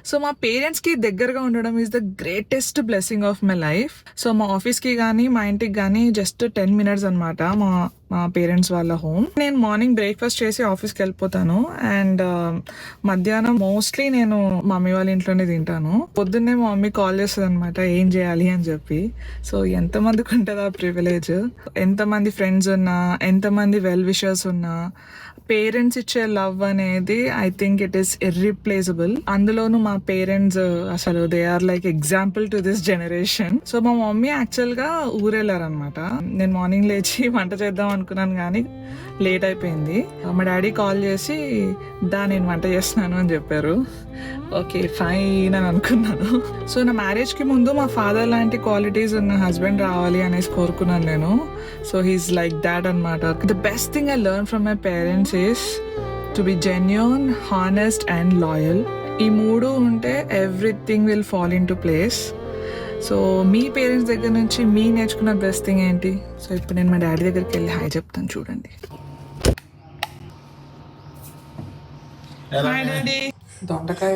So మా parents కి దగ్గరగా ఉండడం is the greatest blessing of my life. So మా ఆఫీస్ కి కానీ మా ఇంటికి కానీ జస్ట్ 10 minutes అనమాట మా పేరెంట్స్ వాళ్ళ హోమ్. నేను మార్నింగ్ బ్రేక్ఫాస్ట్ చేసి ఆఫీస్కి వెళ్ళిపోతాను అండ్ మధ్యాహ్నం మోస్ట్లీ నేను మమ్మీ వాళ్ళ ఇంట్లోనే తింటాను. పొద్దున్నే మా మమ్మీ కాల్ చేస్తుంది అనమాట ఏం చేయాలి అని చెప్పి. సో ఎంతమందికి ఉంటుంది ఆ ప్రివిలేజ్, ఎంతమంది ఫ్రెండ్స్ ఉన్నా, ఎంతమంది వెల్ విషర్స్ ఉన్నా, పేరెంట్స్ ఇచ్చే లవ్ అనేది I think it is irreplaceable. అందులోనూ మా పేరెంట్స్ అసలు they are like example to this generation. So మా మమ్మీ యాక్చువల్ గా ఊరెళ్ళారనమాట. నేను మార్నింగ్ లేచి వంట చేద్దాం అనుకున్నాను కానీ లేట్ అయిపోయింది. మా డాడీ కాల్ చేసి నేను వంట చేస్తున్నాను అని చెప్పారు. ఓకే ఫైన్ అని అనుకున్నాను. సో నా మ్యారేజ్ కి ముందు మా ఫాదర్ లాంటి క్వాలిటీస్ ఉన్న హస్బెండ్ రావాలి అనేసి కోరుకున్నాను నేను. సో హీస్ లైక్ దాట్ అనమాట. The best thing I learn from my parents is to be genuine, honest and loyal. ఈ మూడు ఉంటే everything will fall in to place. So me parents దగ్గర నుంచి మీ నేర్చుకున్న బెస్ట్ థింగ్ ఏంటి? సో ఇప్పుడు నేను మా డాడీ దగ్గరికి వెళ్ళి హాయ్ చెప్తాను, చూడండి. Hi daddy. దొండకాయ